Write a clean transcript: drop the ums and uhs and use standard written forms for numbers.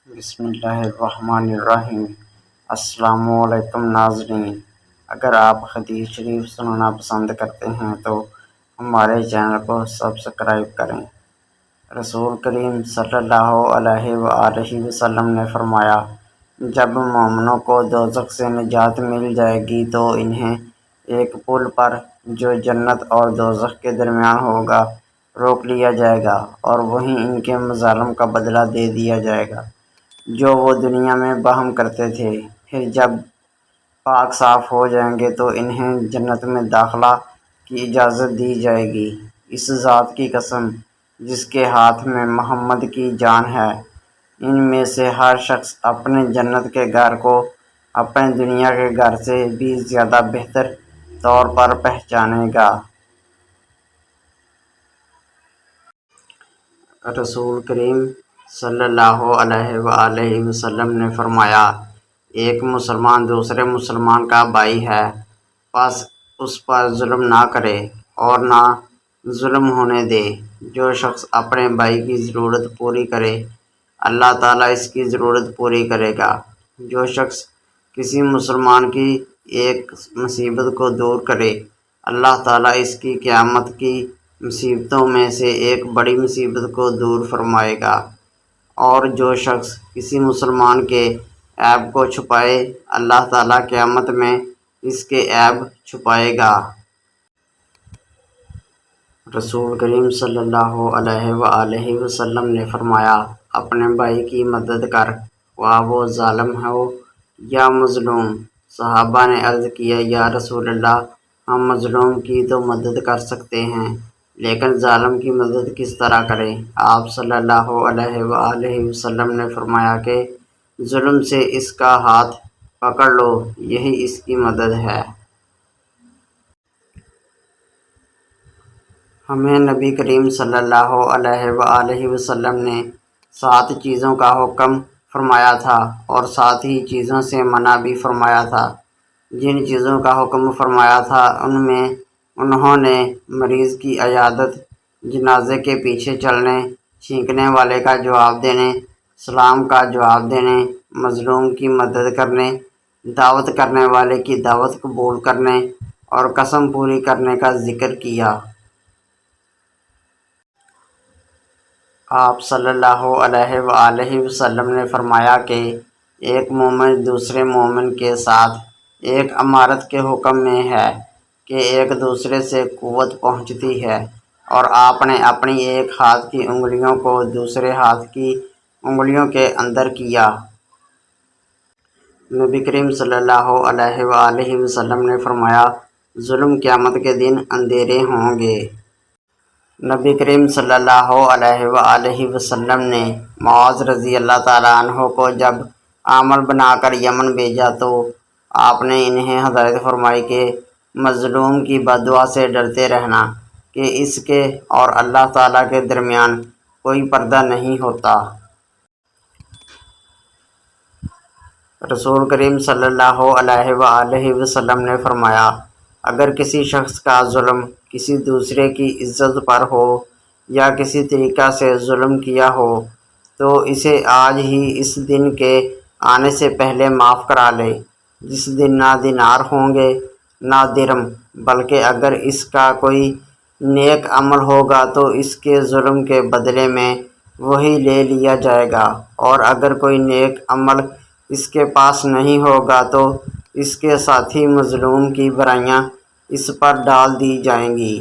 بسم اللہ الرحمن الرحیم۔ السلام علیکم ناظرین، اگر آپ حدیث شریف سننا پسند کرتے ہیں تو ہمارے چینل کو سبسکرائب کریں۔ رسول کریم صلی اللہ علیہ وآلہ وسلم نے فرمایا، جب مومنوں کو دوزخ سے نجات مل جائے گی تو انہیں ایک پل پر جو جنت اور دوزخ کے درمیان ہوگا روک لیا جائے گا اور وہیں ان کے مظالم کا بدلہ دے دیا جائے گا جو وہ دنیا میں باہم کرتے تھے۔ پھر جب پاک صاف ہو جائیں گے تو انہیں جنت میں داخلہ کی اجازت دی جائے گی۔ اس ذات کی قسم جس کے ہاتھ میں محمد کی جان ہے، ان میں سے ہر شخص اپنے جنت کے گھر کو اپنے دنیا کے گھر سے بھی زیادہ بہتر طور پر پہچانے گا۔ رسول کریم صلی اللہ علیہ وآلہ وسلم نے فرمایا، ایک مسلمان دوسرے مسلمان کا بھائی ہے، پس اس پر ظلم نہ کرے اور نہ ظلم ہونے دے۔ جو شخص اپنے بھائی کی ضرورت پوری کرے، اللہ تعالیٰ اس کی ضرورت پوری کرے گا۔ جو شخص کسی مسلمان کی ایک مصیبت کو دور کرے، اللہ تعالیٰ اس کی قیامت کی مصیبتوں میں سے ایک بڑی مصیبت کو دور فرمائے گا۔ اور جو شخص کسی مسلمان کے عیب کو چھپائے، اللہ تعالیٰ قیامت میں اس کے عیب چھپائے گا۔ رسول کریم صلی اللہ علیہ وآلہ وسلم نے فرمایا، اپنے بھائی کی مدد کر، خواہ وہ ظالم ہو یا مظلوم۔ صحابہ نے عرض کیا، یا رسول اللہ، ہم مظلوم کی تو مدد کر سکتے ہیں، لیکن ظالم کی مدد کس طرح کریں؟ آپ صلی اللہ علیہ وآلہ وسلم نے فرمایا کہ ظلم سے اس کا ہاتھ پکڑ لو، یہی اس کی مدد ہے۔ ہمیں نبی کریم صلی اللہ علیہ وآلہ وسلم نے 7 چیزوں کا حکم فرمایا تھا اور 7 ہی چیزوں سے منع بھی فرمایا تھا۔ جن چیزوں کا حکم فرمایا تھا ان میں انہوں نے مریض کی عیادت، جنازے کے پیچھے چلنے، چھینکنے والے کا جواب دینے، سلام کا جواب دینے، مظلوم کی مدد کرنے، دعوت کرنے والے کی دعوت قبول کرنے اور قسم پوری کرنے کا ذکر کیا۔ آپ صلی اللہ علیہ وآلہ وسلم نے فرمایا کہ ایک مومن دوسرے مومن کے ساتھ ایک امارت کے حکم میں ہے کہ ایک دوسرے سے قوت پہنچتی ہے، اور آپ نے اپنی ایک ہاتھ کی انگلیوں کو دوسرے ہاتھ کی انگلیوں کے اندر کیا۔ نبی کریم صلی اللہ علیہ وآلہ وسلم نے فرمایا، ظلم قیامت کے دن اندھیرے ہوں گے۔ نبی کریم صلی اللہ علیہ وآلہ وسلم نے معاذ رضی اللہ تعالیٰ عنہ کو جب عامل بنا کر یمن بھیجا تو آپ نے انہیں ہدایت فرمائی کہ مظلوم کی بددعا سے ڈرتے رہنا کہ اس کے اور اللہ تعالیٰ کے درمیان کوئی پردہ نہیں ہوتا۔ رسول کریم صلی اللہ علیہ وآلہ وسلم نے فرمایا، اگر کسی شخص کا ظلم کسی دوسرے کی عزت پر ہو یا کسی طریقہ سے ظلم کیا ہو تو اسے آج ہی اس دن کے آنے سے پہلے معاف کرا لے، جس دن نہ دینار ہوں گے نہ درہم، بلکہ اگر اس کا کوئی نیک عمل ہوگا تو اس کے ظلم کے بدلے میں وہی لے لیا جائے گا، اور اگر کوئی نیک عمل اس کے پاس نہیں ہوگا تو اس کے ساتھی مظلوم کی برائیاں اس پر ڈال دی جائیں گی۔